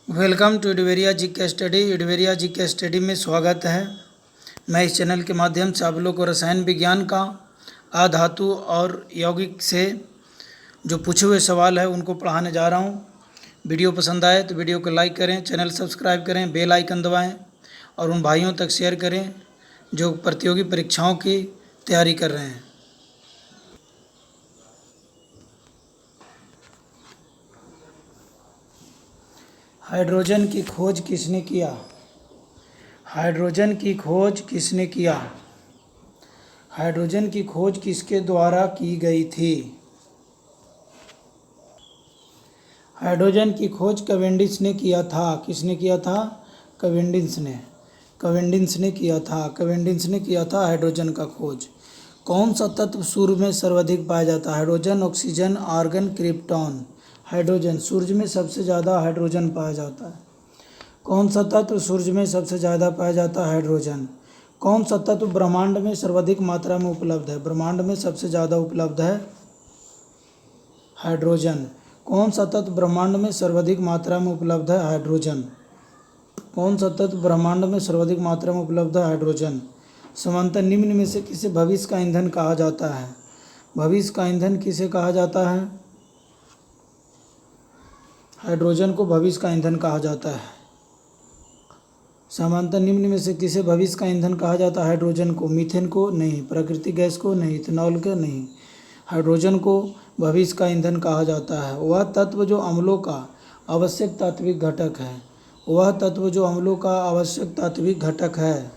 Welcome to इडवेरिया जी के study. इडवेरिया जी के study में स्वागत है। मैं इस चैनल के माध्यम से आप लोग को रसायन विज्ञान का अधातु और यौगिक से जो पूछे हुए सवाल है उनको पढ़ाने जा रहा हूँ। वीडियो पसंद आए तो वीडियो को लाइक करें, चैनल सब्सक्राइब करें, बेल आइकन दबाएं और उन भाइयों तक शेयर करें जो प्रतियोगी परीक्षाओं की तैयारी कर रहे हैं। हाइड्रोजन की खोज किसने किया? हाइड्रोजन की खोज किसने किया? हाइड्रोजन की खोज किसके द्वारा की गई थी? हाइड्रोजन की खोज कैवेंडिश ने किया था। किसने किया था? कैवेंडिश ने। कैवेंडिश ने किया था। कैवेंडिश ने किया था हाइड्रोजन का खोज। कौन सा तत्व सूर्य में सर्वाधिक पाया जाता है? Hydrogen, oxygen, argon, krypton. Hydrogen. सूर्य में सबसे ज़्यादा हाइड्रोजन पाया जाता है। कौन सा तत्व सूर्य में सबसे ज़्यादा पाया जाता है? हाइड्रोजन। कौन सा तत्व ब्रह्मांड में सर्वाधिक मात्रा में उपलब्ध है? ब्रह्मांड में सबसे ज़्यादा उपलब्ध है हाइड्रोजन। कौन सा तत्व ब्रह्मांड में सर्वाधिक मात्रा में उपलब्ध है? हाइड्रोजन। कौन सा तत्व ब्रह्मांड में सर्वाधिक मात्रा में उपलब्ध है? हाइड्रोजन। समांतर निम्न में से किसे भविष्य का ईंधन कहा जाता है? भविष्य का ईंधन किसे कहा जाता है? हाइड्रोजन को भविष्य का ईंधन कहा जाता है। समांतर निम्न में से किसे भविष्य का ईंधन कहा जाता है? हाइड्रोजन को। मीथेन को नहीं, प्राकृतिक गैस को नहीं, इथेनॉल को नहीं। हाइड्रोजन को भविष्य का ईंधन कहा जाता है। वह तत्व जो अम्लों का आवश्यक तात्विक घटक है। वह तत्व जो अम्लों का आवश्यक तात्विक घटक है।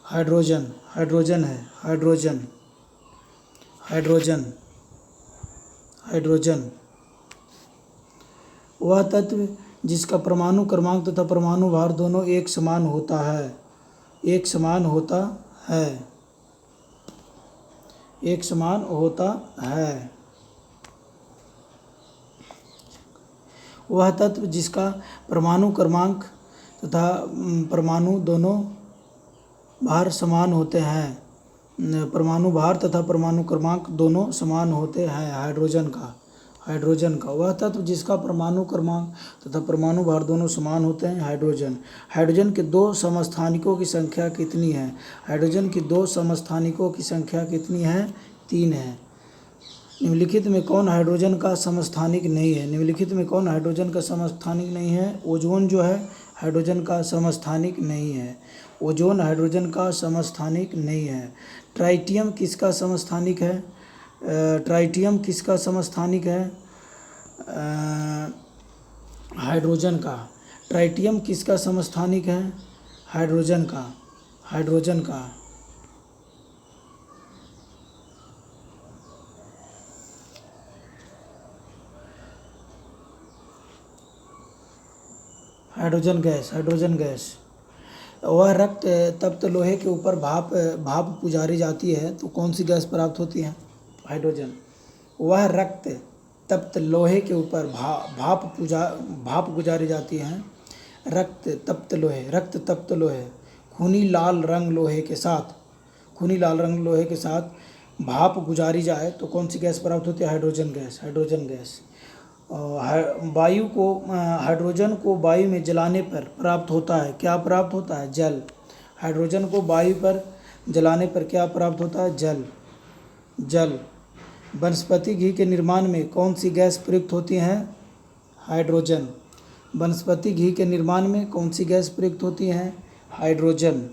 हाइड्रोजन। हाइड्रोजन है। हाइड्रोजन। हाइड्रोजन। हाइड्रोजन। वह तत्व जिसका परमाणु क्रमांक तथा परमाणु भार दोनों एक समान होता है। एक समान होता है। एक समान होता है। वह तत्व जिसका परमाणु क्रमांक तथा परमाणु दोनों भार समान होते हैं। परमाणु भार तथा परमाणु क्रमांक दोनों समान होते हैं। हाइड्रोजन का। हाइड्रोजन का। वह तत्व जिसका परमाणु क्रमांक तथा परमाणु भार दोनों समान होते हैं। हाइड्रोजन। हाइड्रोजन के दो समस्थानिकों की संख्या कितनी है? हाइड्रोजन की दो समस्थानिकों की संख्या कितनी है? 3 है। निम्नलिखित में कौन हाइड्रोजन का समस्थानिक नहीं है? निम्नलिखित में कौन हाइड्रोजन का समस्थानिक नहीं है? ओजोन जो है हाइड्रोजन का समस्थानिक नहीं है। ओजोन हाइड्रोजन का समस्थानिक नहीं है। ट्राइटियम किसका समस्थानिक है? ट्राइटियम किसका समस्थानिक है? हाइड्रोजन का। ट्राइटियम किसका समस्थानिक है? हाइड्रोजन का। हाइड्रोजन का। Hydrogen gas. Hydrogen gas. वह रक्त तप्त लोहे के ऊपर भाप गुजारी जाती है तो कौन सी गैस प्राप्त होती है? हाइड्रोजन। वह रक्त तप्त लोहे के ऊपर भाप गुजारी जाती है। रक्त तप्त लोहे। रक्त तप्त लोहे। खूनी लाल रंग लोहे के साथ भाप गुजारी जाए तो कौन सी गैस प्राप्त होती है? Hydrogen gas. Hydrogen gas. वायु को हाइड्रोजन को वायु में जलाने पर प्राप्त होता है। क्या प्राप्त होता है? जल। हाइड्रोजन को वायु पर जलाने पर क्या प्राप्त होता है? जल। जल। वनस्पति घी के निर्माण में कौन सी गैस प्रयुक्त होती है? हाइड्रोजन। वनस्पति घी के निर्माण में कौन सी गैस प्रयुक्त होती है? हाइड्रोजन।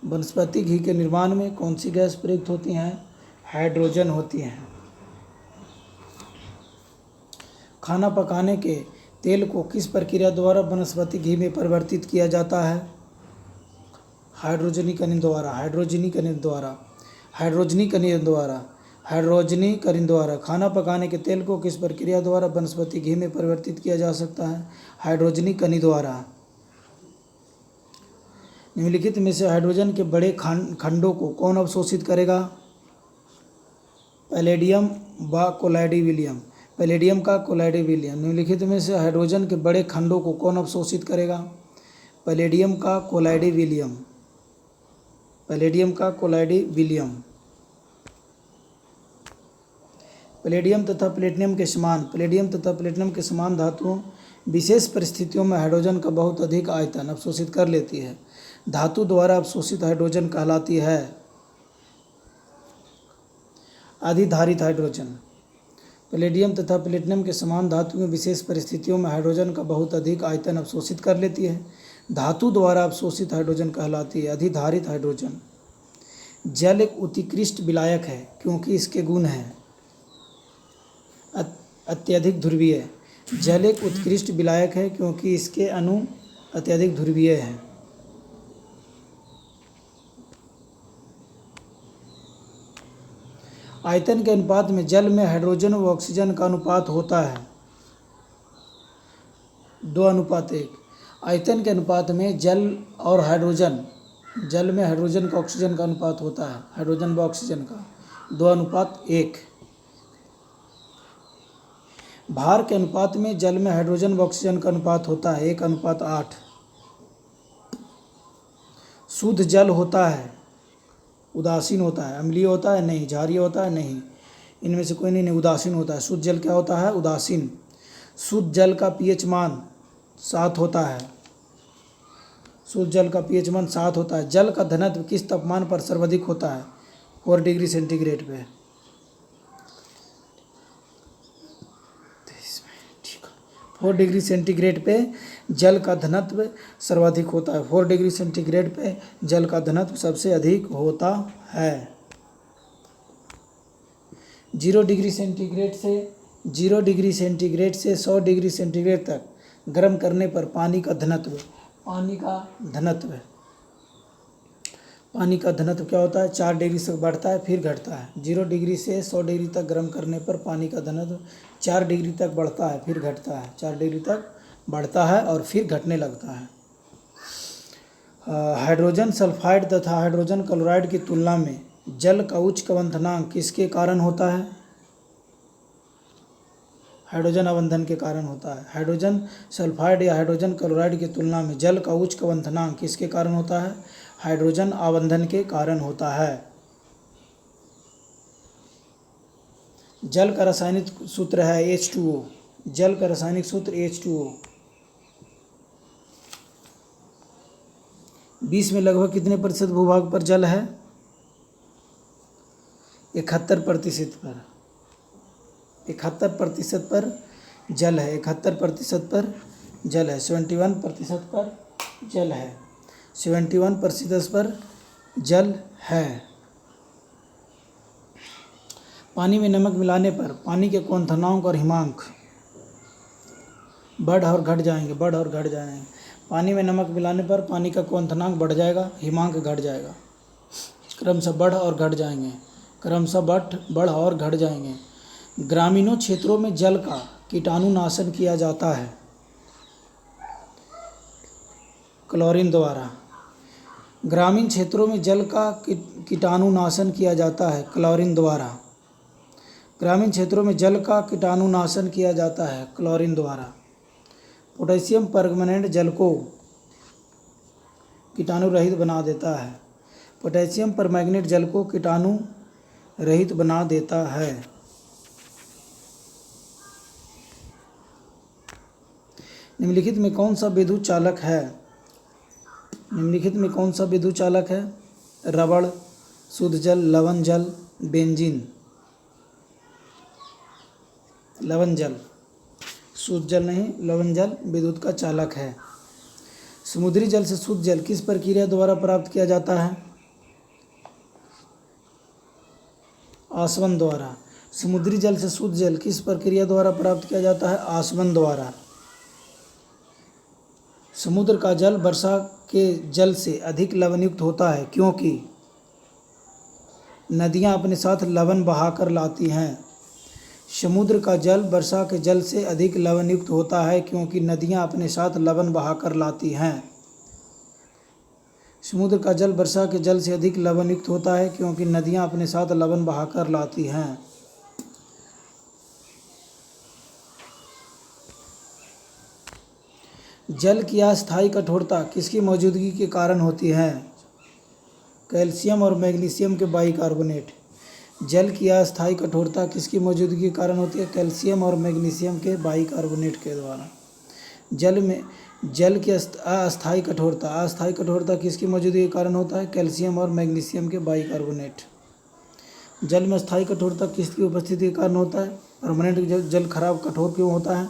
वनस्पति घी के निर्माण में कौन सी गैस प्रयुक्त होती हैं? हाइड्रोजन होती हैं। खाना पकाने के तेल को किस प्रक्रिया द्वारा वनस्पति घी में परिवर्तित किया जाता है? हाइड्रोजनीकरण द्वारा। हाइड्रोजनीकरण द्वारा। हाइड्रोजनीकरण द्वारा। हाइड्रोजनीकरण द्वारा। खाना पकाने के तेल को किस प्रक्रिया द्वारा वनस्पति घी में परिवर्तित किया जा सकता है? हाइड्रोजनीकरण द्वारा। निम्नलिखित में से हाइड्रोजन के बड़े खंडों को कौन अवशोषित करेगा? पैलेडियम व कोलाइडिविलियम। पैलेडियम का कोलाइडिविलियम। निम्नलिखित में से हाइड्रोजन के बड़े खंडों को कौन अवशोषित करेगा? पैलेडियम का कोलाइडिविलियम। पैलेडियम का कोलाइडिविलियम। पैलेडियम तथा प्लेटिनम के समान धातुओं विशेष परिस्थितियों में हाइड्रोजन का बहुत अधिक आयतन अवशोषित कर लेती है। धातु द्वारा अवशोषित हाइड्रोजन कहलाती है अधिधारित हाइड्रोजन। पैलेडियम तथा प्लेटिनम के समान धातुएं विशेष परिस्थितियों में हाइड्रोजन का बहुत अधिक आयतन अवशोषित कर लेती है। धातु द्वारा अवशोषित हाइड्रोजन कहलाती है अधिधारित हाइड्रोजन। जल एक उत्कृष्ट विलायक है क्योंकि इसके गुण हैं अत्यधिक ध्रुवीय। जल एक उत्कृष्ट विलायक है क्योंकि इसके अणु अत्यधिक ध्रुवीय हैं। आयतन के अनुपात में जल में हाइड्रोजन व ऑक्सीजन का अनुपात होता है 2:1। आयतन के अनुपात में जल और हाइड्रोजन, जल में हाइड्रोजन का ऑक्सीजन का अनुपात होता है, हाइड्रोजन व ऑक्सीजन का 2:1। भार के अनुपात में जल में हाइड्रोजन व ऑक्सीजन का अनुपात होता है 1:8। शुद्ध जल होता है, उदासीन होता है, अम्लीय होता है नहीं, क्षारीय होता है नहीं, इनमें से कोई नहीं, उदासीन होता है। शुद्ध जल क्या होता है? उदासीन। शुद्ध जल का पीएच मान 7 होता है। शुद्ध जल का पीएच मान 7 होता है। जल का घनत्व किस तापमान पर सर्वाधिक होता है? 4 डिग्री सेंटीग्रेड पे। 4 डिग्री सेंटीग्रेड पे जल का घनत्व सर्वाधिक होता है। 4 डिग्री सेंटीग्रेड पे जल का घनत्व सबसे अधिक होता है। 0 डिग्री सेंटीग्रेड से 100 डिग्री सेंटीग्रेड तक गर्म करने पर पानी का घनत्व क्या होता है? 4 डिग्री से बढ़ता है फिर घटता है। 0 डिग्री से 100 डिग्री तक गर्म करने पर पानी का घनत्व 4 डिग्री तक बढ़ता है फिर घटता है। 4 डिग्री तक बढ़ता है और फिर घटने लगता है। हाइड्रोजन सल्फाइड तथा हाइड्रोजन क्लोराइड की तुलना में जल का उच्च क्वथनांक किसके कारण होता है? हाइड्रोजन अवंधन के कारण होता है। हाइड्रोजन सल्फाइड या हाइड्रोजन क्लोराइड की तुलना में जल का उच्च क्वथनांक किसके कारण होता है? हाइड्रोजन अवंधन के कारण होता है। जल का रासायनिक सूत्र है H2O। जल का रासायनिक सूत्र H2O। 20 में लगभग कितने प्रतिशत भूभाग पर जल है? 71% पर। 71% पर जल है। 71% पर जल है। 71% पर जल है। 71% पर जल है। पानी में नमक मिलाने पर पानी के क्वथनांक और हिमांक बढ़ और घट जाएंगे। पानी में नमक मिलाने पर पानी का क्वथनांक बढ़ जाएगा, हिमांक घट जाएगा। क्रमशः बढ़ और घट जाएंगे। ग्रामीणों क्षेत्रों में जल का कीटाणुनाशन किया जाता है क्लोरीन द्वारा। ग्रामीण क्षेत्रों में जल का कीटाणुनाशन किया जाता है क्लोरीन द्वारा। ग्रामीण क्षेत्रों में जल का कीटाणुनाशन किया जाता है क्लोरीन द्वारा। पोटेशियम परमैंगनेट जल को कीटाणु रहित बना देता है। पोटेशियम परमैंगनेट जल को कीटाणु रहित बना देता है। निम्नलिखित में कौन सा विद्युत चालक है? रबड़, शुद्ध जल, लवण जल, बेंजीन। लवण जल, शुद्ध जल नहीं, लवण जल विद्युत का चालक है। समुद्री जल से शुद्ध जल किस प्रक्रिया द्वारा प्राप्त किया जाता है? आसवन द्वारा। समुद्री जल से शुद्ध जल किस प्रक्रिया द्वारा प्राप्त किया जाता है? आसवन द्वारा। समुद्र का जल वर्षा के जल से अधिक लवणयुक्त होता है क्योंकि नदियां अपने साथ लवण बहाकर लाती हैं। समुद्र का जल वर्षा के जल से अधिक लवणयुक्त होता है क्योंकि नदियां अपने साथ लवण बहाकर लाती हैं। समुद्र का जल वर्षा के जल से अधिक लवणयुक्त होता है क्योंकि नदियां अपने साथ लवण बहाकर लाती हैं। जल की अस्थायी कठोरता किसकी मौजूदगी के कारण होती है? कैल्शियम और मैग्नीशियम के बाइकार्बोनेट। जल की अस्थायी कठोरता किसकी मौजूदगी के कारण होती है? कैल्शियम और मैग्नीशियम के बाइकार्बोनेट के द्वारा। जल की अस्थायी कठोरता किसकी मौजूदगी के कारण होता है? कैल्शियम और मैग्नीशियम के बाइकार्बोनेट। जल में अस्थायी कठोरता किसकी उपस्थिति के कारण होता है? परमानेंट जल खराब कठोर क्यों होता है?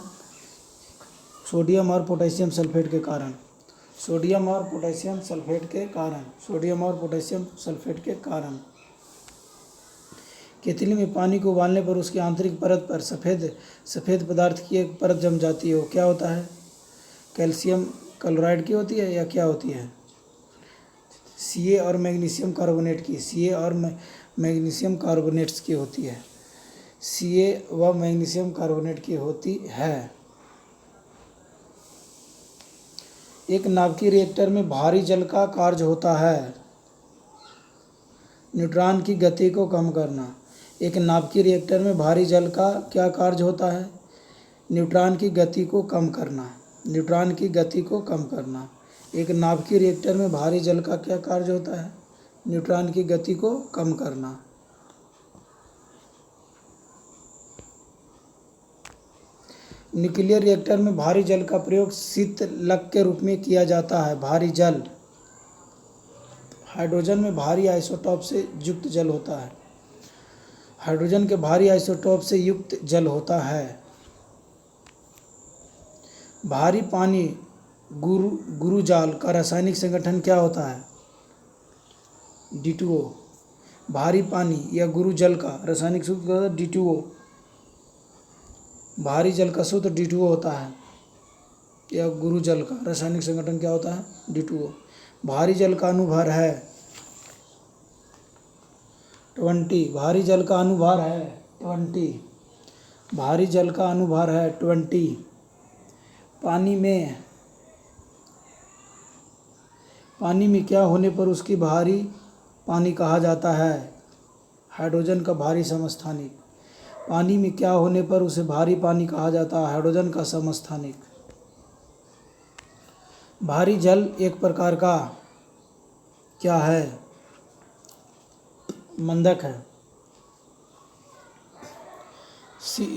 सोडियम और पोटेशियम सल्फेट के कारण। सोडियम और पोटेशियम सल्फेट के कारण। केतली में पानी को उबालने पर उसकी आंतरिक परत पर सफ़ेद पदार्थ की एक परत जम जाती है, वो क्या होता है? कैल्शियम क्लोराइड की होती है या क्या होती है? Ca और मैग्नीशियम कार्बोनेट की। Ca और मैग्नीशियम कार्बोनेट्स की होती है। Ca व मैग्नीशियम कार्बोनेट की होती है। एक नाभिकीय रिएक्टर में भारी जल का कार्य होता है न्यूट्रॉन की गति को कम करना। एक नाभिकीय रिएक्टर में भारी जल का क्या कार्य होता है? न्यूट्रॉन की गति को कम करना। एक नाभिकीय रिएक्टर में भारी जल का क्या कार्य होता है? न्यूट्रॉन की गति को कम करना। न्यूक्लियर रिएक्टर में भारी जल का प्रयोग शीतलक के रूप में किया जाता है। भारी जल हाइड्रोजन में भारी आइसोटोप से युक्त जल होता है। हाइड्रोजन के भारी आइसोटोप से युक्त जल होता है। भारी पानी गुरुजाल का रासायनिक संगठन क्या होता है? D2O। भारी पानी या गुरुजल का रासायनिक सूत्र D2O। भारी जल का सूत्र D2O होता है या गुरुजल का रासायनिक संगठन क्या होता है? D2O। भारी जल का अनुभार है 20। भारी जल का अनुभार है 20। भारी जल का अनुभार है 20। पानी में क्या होने पर उसकी भारी पानी कहा जाता है? हाइड्रोजन का भारी समस्थानिक। पानी में क्या होने पर उसे भारी पानी कहा जाता है? हाइड्रोजन का समस्थानिक। भारी जल एक प्रकार का क्या है? मंदक है।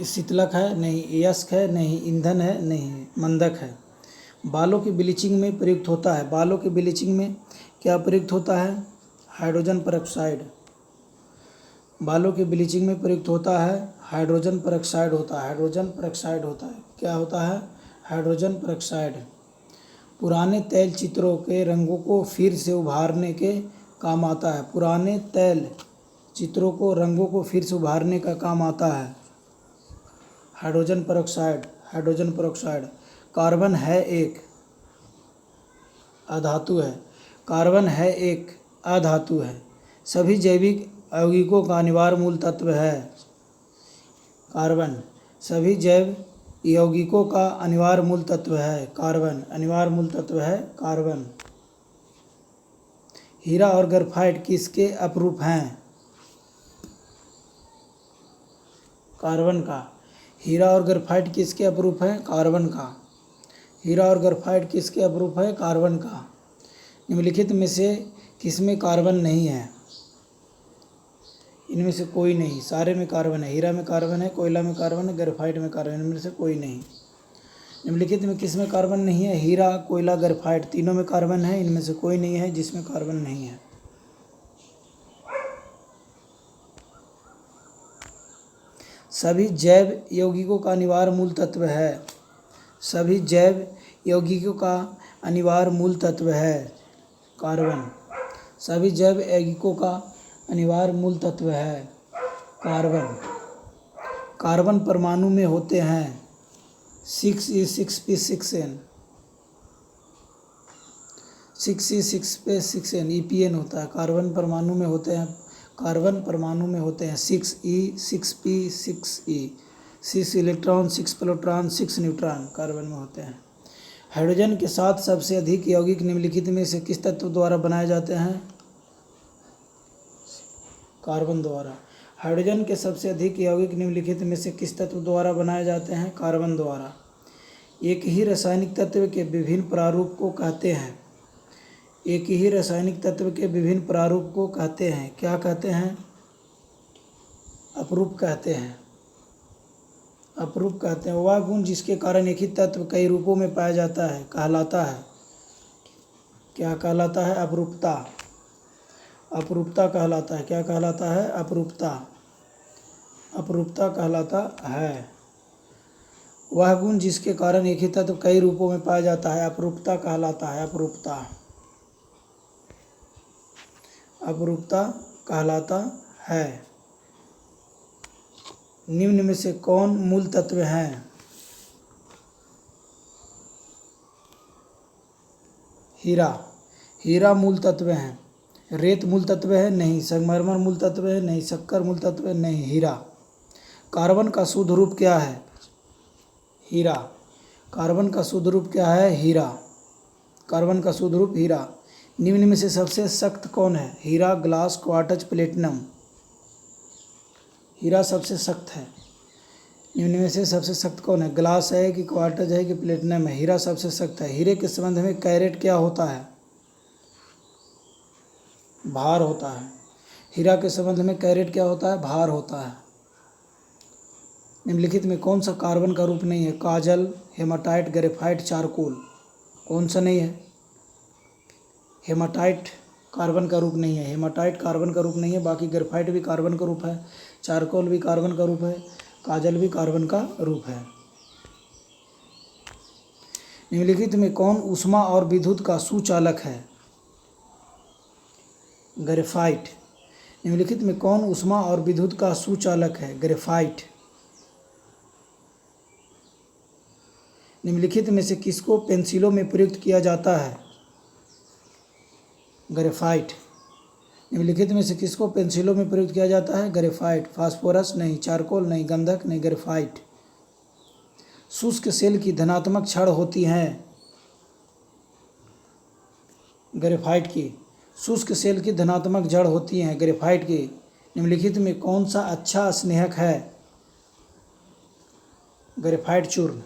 शीतलक है? नहीं। यस्क है? नहीं। ईंधन है? नहीं। मंदक है। बालों की ब्लीचिंग में प्रयुक्त होता है। बालों की ब्लीचिंग में क्या प्रयुक्त होता है? Hydrogen peroxide. बालों की ब्लीचिंग में प्रयुक्त होता है हाइड्रोजन पेरोक्साइड होता है। क्या होता है? Hydrogen peroxide. पुराने तैल चित्रों के रंगों को फिर से उभारने के काम आता है। पुराने तैल चित्रों को रंगों को फिर से उभारने का काम आता है हाइड्रोजन पेरोक्साइड। कार्बन है एक अधातु है। सभी जैविक यौगिकों का अनिवार्य मूल तत्व है कार्बन। सभी जैव यौगिकों का अनिवार्य मूल तत्व है कार्बन। हीरा और ग्रेफाइट किसके अपरूप हैं? कार्बन का। हीरा और ग्रेफाइट किसके अपरूप है? कार्बन का। हीरा और ग्रेफाइट किसके अपरूप है? कार्बन का। निम्नलिखित में से किसमें कार्बन नहीं है? इनमें से कोई नहीं। सारे में कार्बन है। हीरा में कार्बन है, कोयला में कार्बन है, ग्रेफाइट में कार्बन है। इनमें से कोई नहीं। निम्नलिखित में किसमें कार्बन नहीं है? हीरा, कोयला, ग्रेफाइट तीनों में कार्बन है। इनमें से कोई नहीं है जिसमें कार्बन नहीं है। सभी जैव यौगिकों का अनिवार्य मूल तत्व है कार्बन। सभी जैव यौगिकों का अनिवार्य मूल तत्व है कार्बन। कार्बन परमाणु में होते हैं 6E6P6N। 6E6P6N EPN होता है। कार्बन परमाणु में होते हैं 6E6P6E। 6 electron, 6 proton, 6 neutron carbon में होते हैं। हाइड्रोजन के साथ सबसे अधिक यौगिक निम्नलिखित में से किस तत्व द्वारा बनाए जाते हैं? कार्बन द्वारा। हाइड्रोजन के सबसे अधिक यौगिक निम्नलिखित में से किस तत्व द्वारा बनाए जाते हैं? कार्बन द्वारा। एक ही रासायनिक तत्व के विभिन्न प्रारूप को कहते हैं क्या कहते हैं? अपरूप कहते हैं। अपरूप कहते हैं। वह गुण जिसके कारण एक ही तत्व कई रूपों में पाया जाता है कहलाता है, क्या कहलाता है? अपरूपता। अपरूपता कहलाता है। क्या कहलाता है? अपरूपता। अपरूपता कहलाता है। वह गुण जिसके कारण एक ही तत्व कई रूपों में पाया जाता है अपरूपता कहलाता है। अपरूपता। अपरूपता कहलाता है। निम्न में से कौन मूल तत्व हैं? हीरा। हीरा मूल तत्व है। रेत मूल तत्व है? नहीं। संगमरमर मूल तत्व है? नहीं। शक्कर मूल तत्व है? नहीं। हीरा। कार्बन का शुद्ध रूप क्या है? हीरा। कार्बन का शुद्ध रूप क्या है? हीरा। कार्बन का शुद्ध रूप हीरा। निम्न में से सबसे सख्त कौन है? हीरा, ग्लास, क्वार्ट्ज, प्लेटिनम। हीरा सबसे सख्त है। निम्न में से सबसे सख्त कौन है? ग्लास है कि क्वार्ट्ज है कि प्लेटिनम है? हीरा सबसे सख्त है। हीरे के संबंध में कैरेट क्या होता है? भार होता है। हीरा के संबंध में कैरेट क्या होता है? भार होता है। निम्नलिखित में कौन सा कार्बन का रूप नहीं है? काजल, हेमाटाइट, ग्रेफाइट, चारकोल। कौन सा नहीं है? हेमाटाइट कार्बन का रूप नहीं है। हेमाटाइट कार्बन का रूप नहीं है। बाकी ग्रेफाइट भी कार्बन का रूप है, चारकोल भी कार्बन का रूप है, काजल भी कार्बन का रूप है। निम्नलिखित में कौन ऊष्मा और विद्युत का सुचालक है? ग्रेफाइट। निम्नलिखित में कौन ऊष्मा और विद्युत का सुचालक है? ग्रेफाइट। निम्नलिखित में से किसको पेंसिलों में प्रयुक्त किया जाता है? ग्रेफाइट। निम्नलिखित में से किसको पेंसिलों में प्रयुक्त किया जाता है? ग्रेफाइट। फास्फोरस नहीं, चारकोल नहीं, गंधक नहीं, ग्रेफाइट। शुष्क सेल की धनात्मक छड़ होती हैं? ग्रेफाइट की। शुष्क सेल की धनात्मक जड़ होती हैं ग्रेफाइट की। निम्नलिखित में कौन सा अच्छा स्नेहक है? ग्रेफाइट चूर्ण।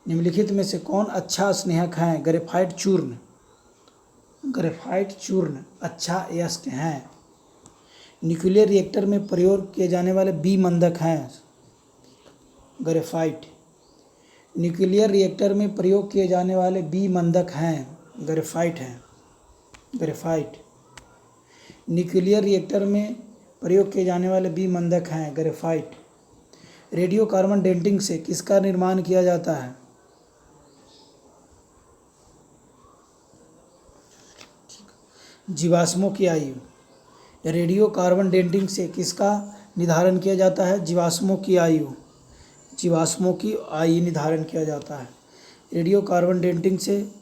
निम्नलिखित में से कौन अच्छा स्नेहक है? ग्रेफाइट चूर्ण। ग्रेफाइट चूर्ण अच्छा अयस्क हैं। न्यूक्लियर रिएक्टर में प्रयोग किए जाने वाले विमंदक हैं? ग्रेफाइट। न्यूक्लियर रिएक्टर में प्रयोग किए जाने वाले विमंदक हैं? ग्रेफाइट हैं। ग्रेफाइट। न्यूक्लियर रिएक्टर में प्रयोग किए जाने वाले विमंदक हैं? ग्रेफाइट। रेडियो कार्बन डेटिंग से किसका निर्माण किया जाता है? जीवाश्मों की आयु। रेडियो कार्बन डेटिंग से किसका निर्धारण किया जाता है? जीवाश्मों की आयु। जीवाश्मों की आयु निर्धारण किया जाता है। रेडियो कार्बन डेटिंग से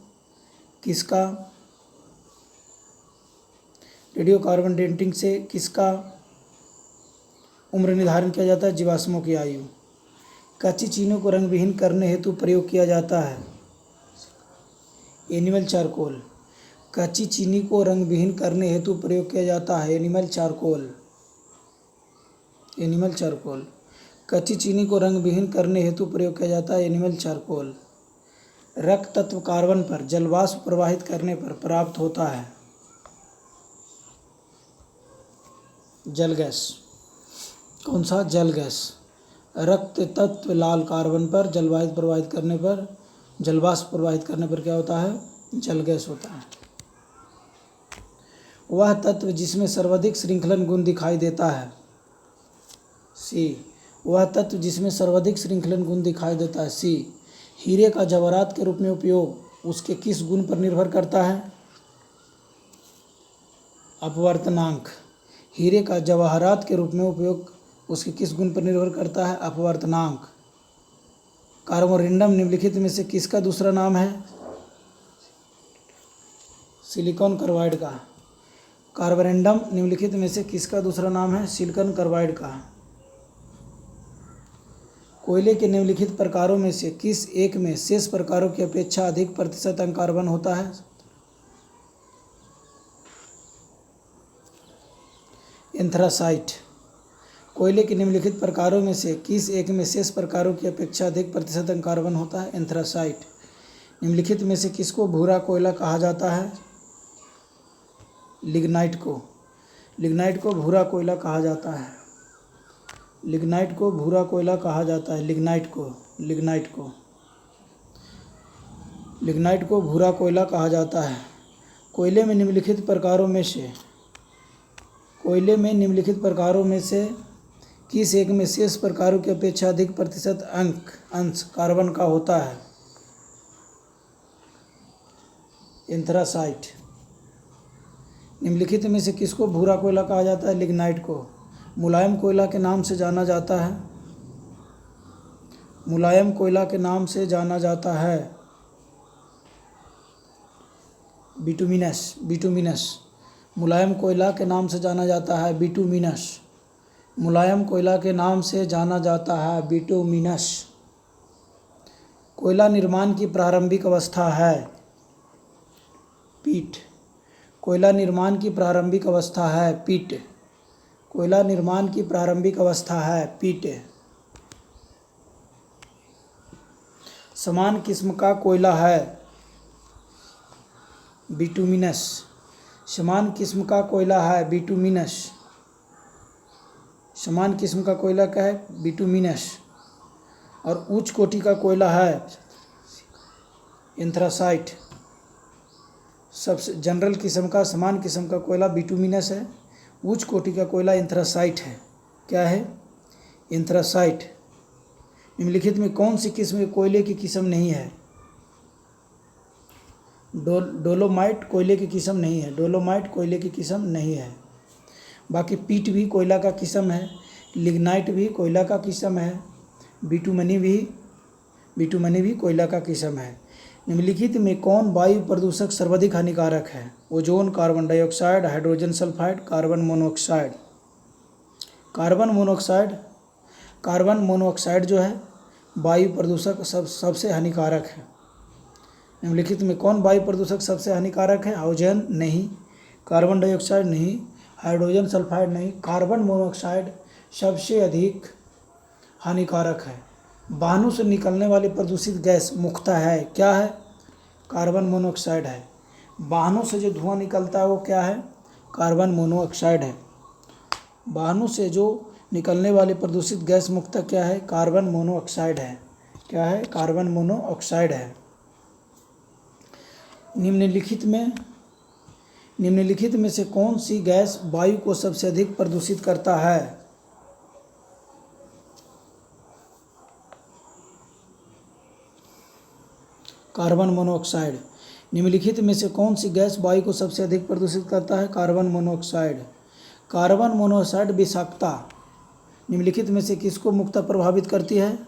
किसका रेडियो कार्बन डेटिंग से किसका उम्र निर्धारण किया जाता है? जीवाश्मों की आयु। कच्ची चीनी को रंग विहीन करने हेतु प्रयोग किया जाता है? Animal charcoal. कच्ची चीनी को रंग विहीन करने हेतु प्रयोग किया जाता है? Animal charcoal. Animal charcoal. कच्ची चीनी को रंग विहीन करने हेतु प्रयोग किया जाता है? Animal charcoal. रक्त तत्व कार्बन पर जलवाष्प प्रवाहित करने पर प्राप्त होता है? जल गैस। कौन सा? जल गैस। रक्त तत्व लाल कार्बन पर जलवाष्प प्रवाहित करने पर क्या होता है? जल गैस होता है। वह तत्व जिसमें सर्वाधिक श्रृंखलन गुण दिखाई देता है? सी। वह तत्व जिसमें सर्वाधिक श्रृंखलन गुण दिखाई देता है? सी। हीरे का जवाहरात के रूप में उपयोग उसके किस गुण पर निर्भर करता है? अपवर्तनांक। हीरे का जवाहरात के रूप में उपयोग उसके किस गुण पर निर्भर करता है? अपवर्तनांक। कार्बोरेंडम निम्नलिखित में से किसका दूसरा नाम है? सिलिकॉन कार्बाइड का। कार्बोरेंडम निम्नलिखित में से किसका दूसरा नाम है? सिलिकॉन कार्बाइड का। कोयले के निम्नलिखित प्रकारों में से किस एक में शेष प्रकारों की अपेक्षा अधिक प्रतिशत अंग कार्बन होता है? एंथ्रासाइट। कोयले के निम्नलिखित प्रकारों में से किस एक में शेष प्रकारों की अपेक्षा अधिक प्रतिशत अंग कार्बन होता है? एंथ्रासाइट। निम्नलिखित में से किसको भूरा कोयला कहा जाता है? लिग्नाइट को। लिग्नाइट को भूरा कोयला कहा जाता है। लिग्नाइट को भूरा कोयला कहा जाता है। लिग्नाइट को भूरा कोयला कहा जाता है। कोयले में निम्नलिखित प्रकारों में से किस एक में शेष प्रकारों की अपेक्षा अधिक प्रतिशत अंश कार्बन का होता है? एंथ्रासाइट। निम्नलिखित में से किसको भूरा कोयला कहा जाता है? लिग्नाइट को। मुलायम कोयला के नाम से जाना जाता है बिटुमिनस। मुलायम कोयला के नाम से जाना जाता है बिटुमिनस। कोयला निर्माण की प्रारंभिक अवस्था है पीट। कोयला निर्माण की प्रारंभिक अवस्था है पीट। समान किस्म का कोयला है बिटुमिनस। समान किस्म का कोयला क्या है? बिटुमिनस। और उच्च कोटि का कोयला है एंथ्रासाइट। सबसे जनरल किस्म का, समान किस्म का कोयला बिटुमिनस है। उच्च कोटि का कोयला एंथ्रासाइट है। क्या है? एंथ्रासाइट। निम्नलिखित में कौन सी किस्म कोयले की किस्म नहीं है? डोलोमाइट कोयले की किस्म नहीं है। बाकी पीट भी कोयला का किस्म है, लिग्नाइट भी कोयला का किस्म है, बिटुमनी भी कोयला का किस्म है। निम्नलिखित में कौन वायु प्रदूषक सर्वाधिक हानिकारक है? Ozone, carbon dioxide, hydrogen sulphide, carbon monoxide जो है वायु प्रदूषक सबसे हानिकारक है। निम्नलिखित में कौन वायु प्रदूषक सबसे हानिकारक है? ओजोन नहीं, कार्बन डाइऑक्साइड नहीं, हाइड्रोजन सल्फाइड नहीं, कार्बन मोनोऑक्साइड सबसे अधिक हानिकारक है। वाहनों से निकलने वाली प्रदूषित गैस मुख्यतः है, क्या है? कार्बन मोनोऑक्साइड है। वाहनों से जो धुआं निकलता है वो क्या है? कार्बन मोनोऑक्साइड है। वाहनों से जो निकलने वाली प्रदूषित गैस मुख्यतः क्या है? कार्बन मोनोऑक्साइड है। क्या है? कार्बन मोनोऑक्साइड है। निम्नलिखित में से कौन सी गैस वायु को सबसे अधिक प्रदूषित करता है? Carbon monoxide. निम्नलिखित में से कौन सी गैस वायु को सबसे अधिक प्रदूषित करता है? Carbon monoxide. कार्बन मोनोऑक्साइड विषाक्तता निम्नलिखित में से किसको मुख्यतः प्रभावित करती है?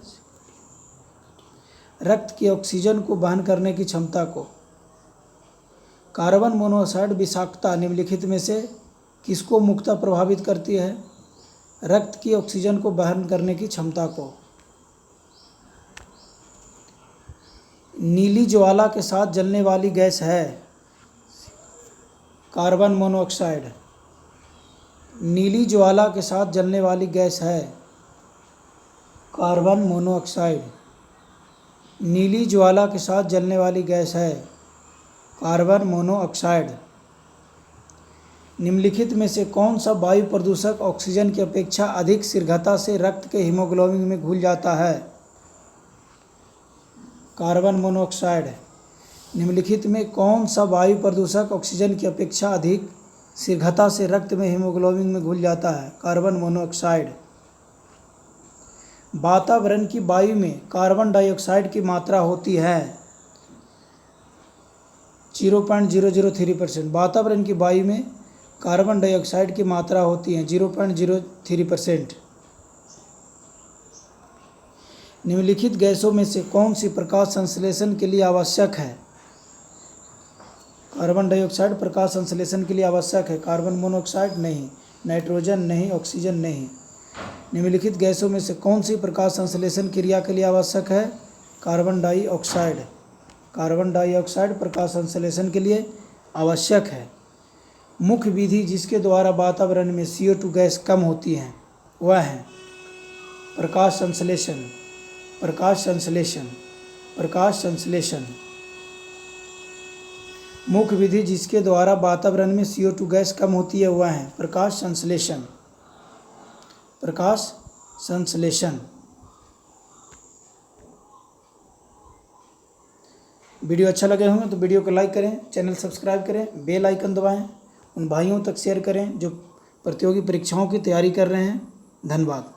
रक्त की ऑक्सीजन को वहन करने की क्षमता को। कार्बन मोनोऑक्साइड विषाक्तता निम्नलिखित में से किसको मुख्यतः प्रभावित करती है? रक्त की ऑक्सीजन को वहन करने की क्षमता को। नीली ज्वाला के साथ जलने वाली गैस है कार्बन मोनोऑक्साइड। नीली ज्वाला के साथ जलने वाली गैस है कार्बन मोनोऑक्साइड। नीली ज्वाला के साथ जलने वाली गैस है कार्बन मोनोऑक्साइड। निम्नलिखित में से कौन सा वायु प्रदूषक ऑक्सीजन की अपेक्षा अधिक शीघ्रता से रक्त के हीमोग्लोबिन में घुल जाता है? Carbon monoxide. निम्नलिखित में कौन सा वायु प्रदूषक ऑक्सीजन की अपेक्षा अधिक शीघ्रता से रक्त में हीमोग्लोबिन में घुल जाता है? Carbon monoxide. वातावरण की वायु में कार्बन डाइऑक्साइड की मात्रा होती है 0.003%। वातावरण की वायु में कार्बन डाइऑक्साइड की मात्रा होती है 0.03%। निम्नलिखित गैसों में से कौन सी प्रकाश संश्लेषण के लिए आवश्यक है? कार्बन डाइऑक्साइड प्रकाश संश्लेषण के लिए आवश्यक है। कार्बन मोनोऑक्साइड नहीं, नाइट्रोजन नहीं, ऑक्सीजन नहीं। निम्नलिखित गैसों में से कौन सी प्रकाश संश्लेषण क्रिया के लिए आवश्यक है? Carbon dioxide. कार्बन डाइऑक्साइड प्रकाश संश्लेषण के लिए आवश्यक है। मुख्य विधि जिसके द्वारा वातावरण में CO2 गैस कम होती है वह है प्रकाश संश्लेषण। मुख्य विधि जिसके द्वारा वातावरण में CO2 गैस कम होती है वह है प्रकाश संश्लेषण। वीडियो अच्छा लगे होंगे तो वीडियो को लाइक करें, चैनल सब्सक्राइब करें, बेल आइकन दबाएं, उन भाइयों तक शेयर करें जो प्रतियोगी परीक्षाओं की तैयारी कर रहे हैं। धन्यवाद।